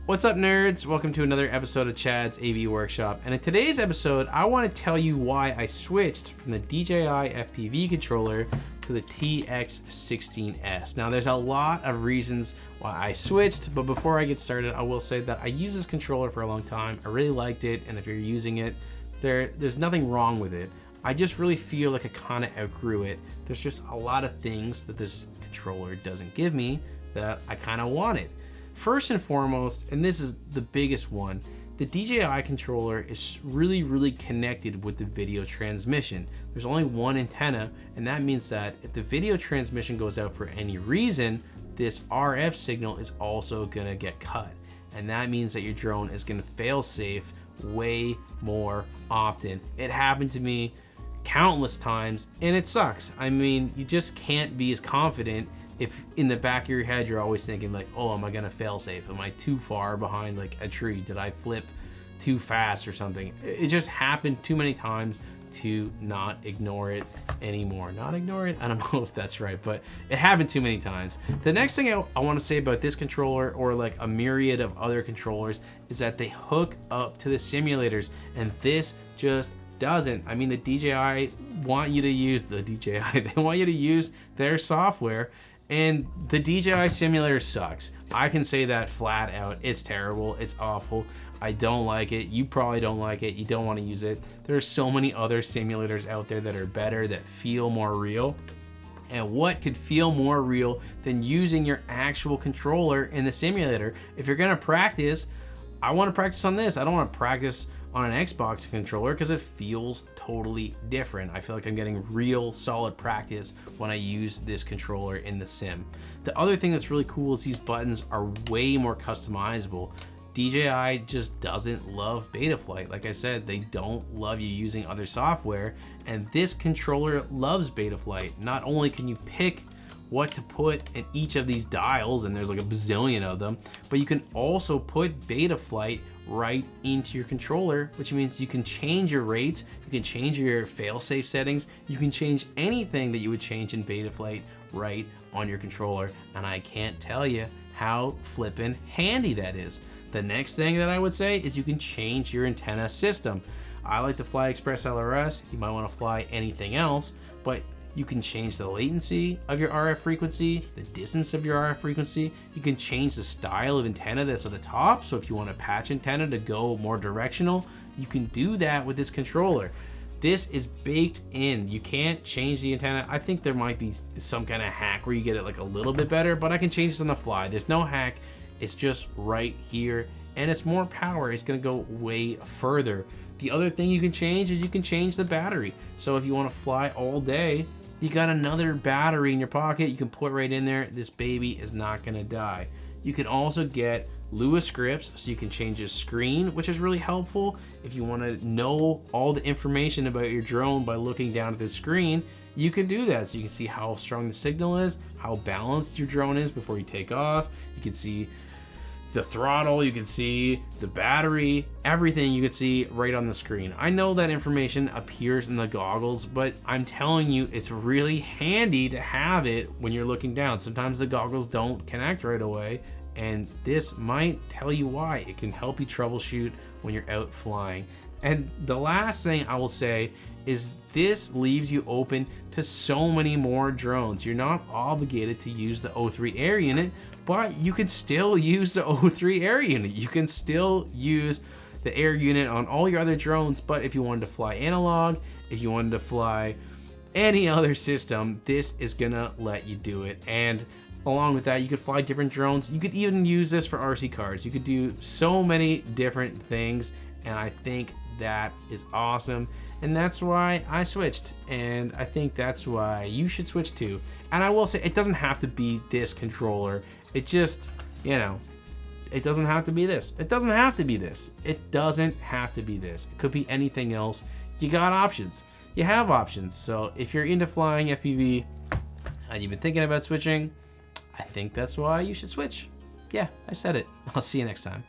What's up, nerds? Welcome to another episode of Chad's AV Workshop. And in today's episode, I want to tell you why I switched from the DJI FPV controller to the TX16s. Now, there's a lot of reasons why I switched, but before I get started, I will say that I used this controller for a long time. I really liked it, and if you're using it, there's nothing wrong with it. I just really feel like I kind of outgrew it. There's just a lot of things that this controller doesn't give me that I kind of wanted. First and foremost, and this is the biggest one, the DJI controller is really connected with the video transmission. There's only one antenna, and that means that if the video transmission goes out for any reason, this RF signal is also gonna get cut. And that means that your drone is gonna fail safe way more often. It happened to me countless times, and it sucks. I mean, you just can't be as confident if in the back of your head you're always thinking like, oh, am I gonna fail safe? Am I too far behind like a tree? Did I flip too fast or something? It just happened too many times to not ignore it anymore. Not ignore it? I don't know if that's right, but it happened too many times. The next thing I wanna say about this controller, or like a myriad of other controllers, is that they hook up to the simulators, and this just doesn't. I mean, the DJI want you to use they want you to use their software, and the DJI Simulator sucks. I can say that flat out. It's terrible. It's awful. I don't like it. You probably don't like it. You don't want to use it. There's so many other simulators out there that are better, that feel more real. And what could feel more real than using your actual controller in the simulator? If you're gonna practice, I want to practice on this. I don't want to practice on an Xbox controller because it feels totally different. I feel like I'm getting real solid practice when I use this controller in the sim. The other thing that's really cool is these buttons are way more customizable. DJI just doesn't love Betaflight. Like I said, they don't love you using other software, and this controller loves Betaflight. Not only can you pick what to put in each of these dials, and there's like a bazillion of them, but you can also put Betaflight right into your controller, which means you can change your rates, you can change your fail-safe settings, you can change anything that you would change in Betaflight right on your controller, and I can't tell you how flippin' handy that is. The next thing that I would say is you can change your antenna system. I like to fly Express LRS, you might want to fly anything else, but you can change the latency of your RF frequency, the distance of your RF frequency. You can change the style of antenna that's at the top. So if you want a patch antenna to go more directional, you can do that with this controller. This is baked in. You can't change the antenna. I think there might be some kind of hack where you get it like a little bit better, but I can change this on the fly. There's no hack. It's just right here, and it's more power. It's gonna go way further. The other thing you can change is you can change the battery. So if you want to fly all day, you got another battery in your pocket, you can put right in there. This baby is not gonna die. You can also get Lua scripts, so you can change the screen, which is really helpful. If you wanna know all the information about your drone by looking down at the screen, you can do that. So you can see how strong the signal is, how balanced your drone is before you take off. You can see the throttle, you can see the battery, everything you can see right on the screen. I know that information appears in the goggles, but I'm telling you, it's really handy to have it when you're looking down. Sometimes the goggles don't connect right away, and this might tell you why. It can help you troubleshoot when you're out flying. And the last thing I will say is this leaves you open to so many more drones. You're not obligated to use the O3 air unit, but you can still use the O3 air unit. You can still use the air unit on all your other drones, but if you wanted to fly analog, if you wanted to fly any other system, this is gonna let you do it. And along with that, you could fly different drones. You could even use this for RC cars. You could do so many different things, and I think that is awesome. And that's why I switched, and I think that's why you should switch too. And I will say, it doesn't have to be this controller. It just, you know, it doesn't have to be this. It doesn't have to be this. It doesn't have to be this. It could be anything else. You got options. You have options. So if you're into flying FPV and you've been thinking about switching, I think that's why you should switch. Yeah, I said it. I'll see you next time.